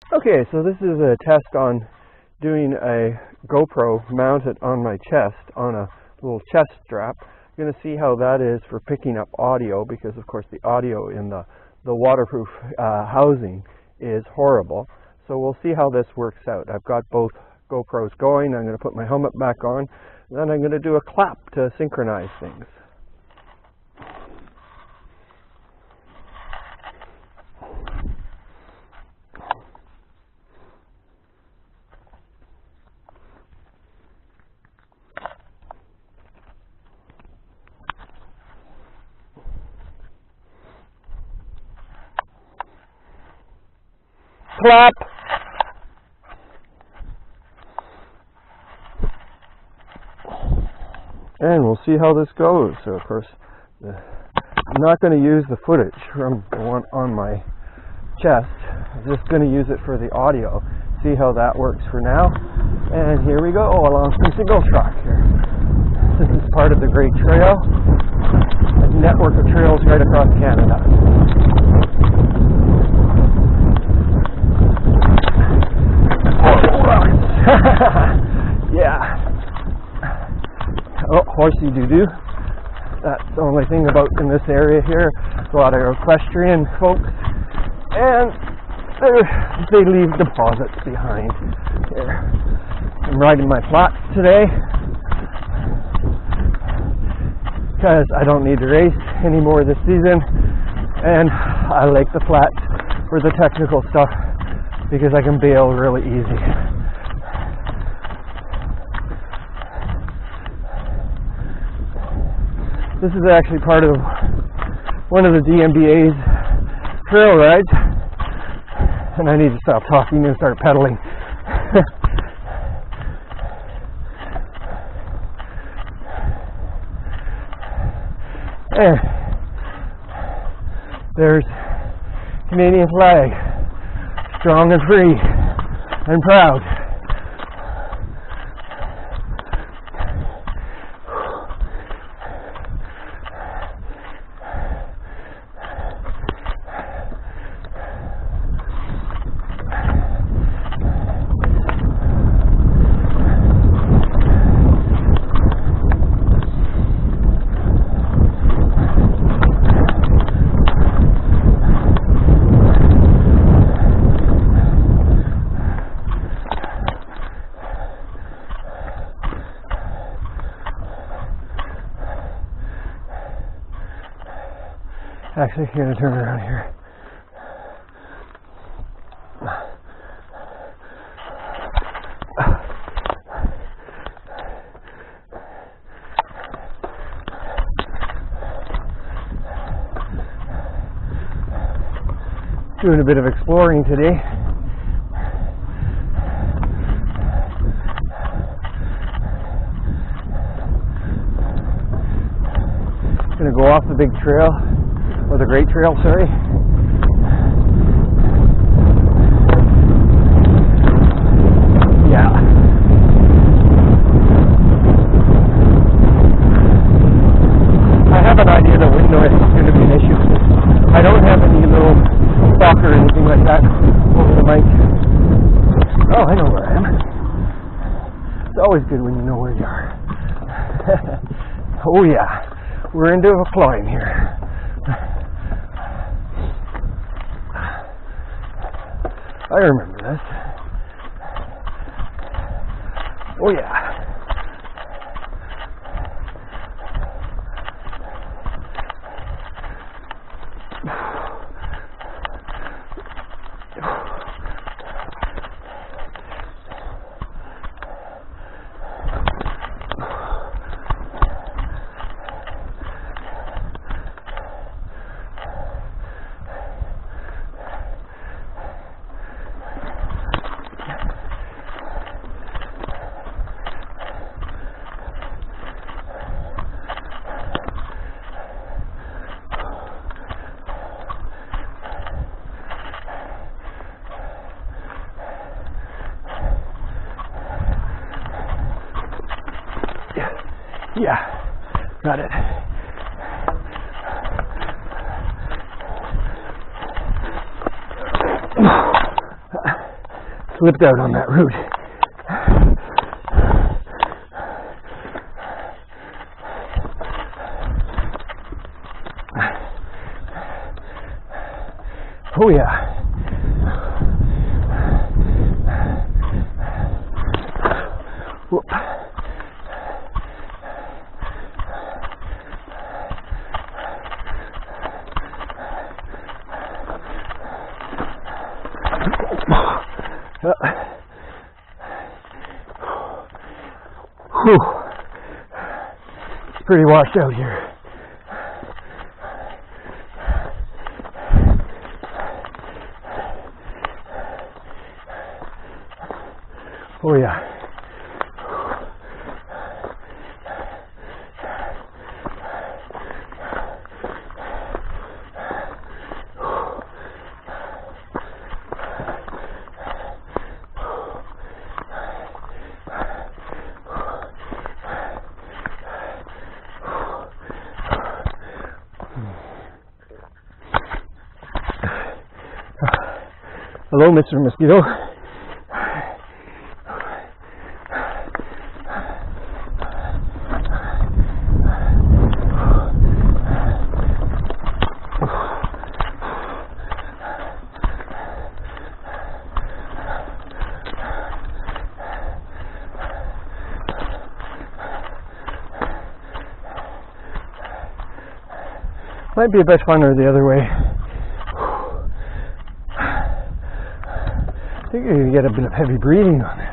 Okay, so this is a test on doing a GoPro mounted on my chest on a little chest strap. I'm going to see how that is for picking up audio, because of course the audio in the waterproof housing is horrible. So we'll see how this works out. I've got both GoPros going. I'm going to put my helmet back on, and then I'm going to do a clap to synchronize things. Clap. And we'll see how this goes. So of course, I'm not going to use the footage from the one on my chest. I'm just going to use it for the audio. See how that works for now. And here we go along some single track here. This is part of the Great Trail, a network of trails right across Canada. Yeah. Oh, horsey doo-doo. That's the only thing about in this area here. A lot of equestrian folks, and they leave deposits behind here. I'm riding my flats today because I don't need to race anymore this season, and I like the flats for the technical stuff because I can bail really easy. This is actually part of one of the DMBA's trail rides, and I need to stop talking and start pedaling. And there's Canadian flag, strong and free and proud. Actually, I'm going to turn around here. Doing a bit of exploring today. Going to go off the big trail. Or the Great Trail, sorry. Yeah. I have an idea that wind noise is going to be an issue. I don't have any little stock or anything like that over the mic. Oh, I know where I am. It's always good when you know where you are. Oh yeah, we're into a climb here. I remember this. Oh yeah. Yeah, got it. slipped out on that route. Oh yeah. Whoop. Whew. It's pretty washed out here. Oh yeah. Hello, Mr. Mosquito. Might be a bit funner the other way. I think you're going to get a bit of heavy breathing on this.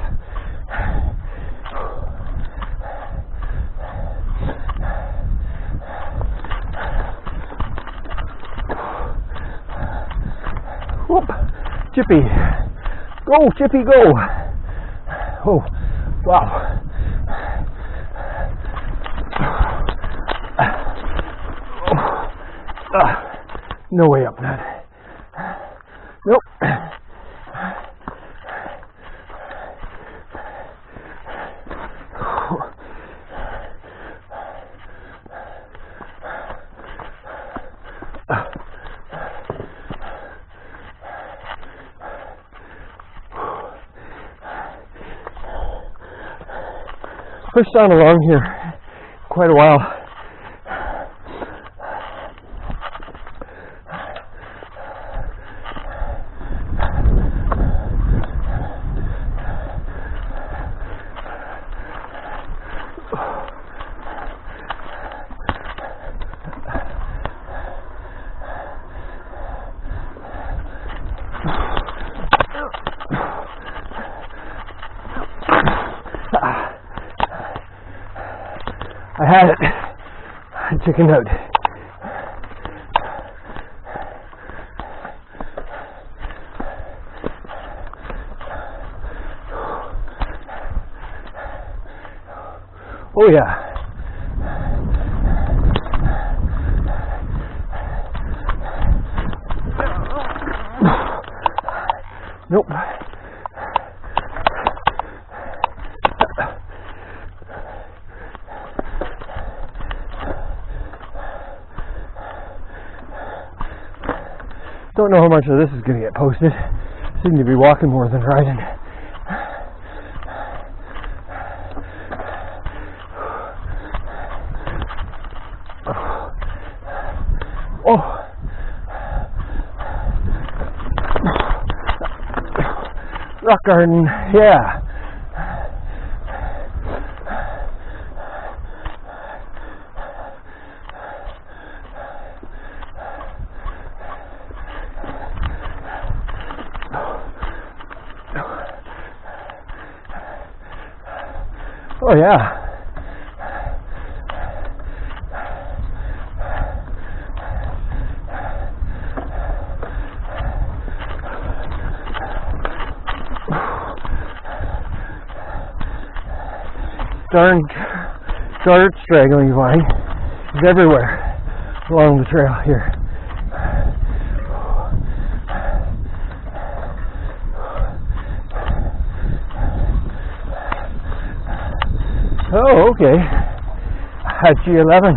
Whoop! Chippy! Go, Chippy, go! Oh, wow. No way up that. Nope. Pushed on along here quite a while. I had it. I chickened out. Oh yeah. Nope. Don't know how much of this is going to get posted. Seem to be walking more than riding. Oh. Rock garden, yeah. Oh yeah. Darn short straggling vine is everywhere along the trail here. Oh, okay. At G11.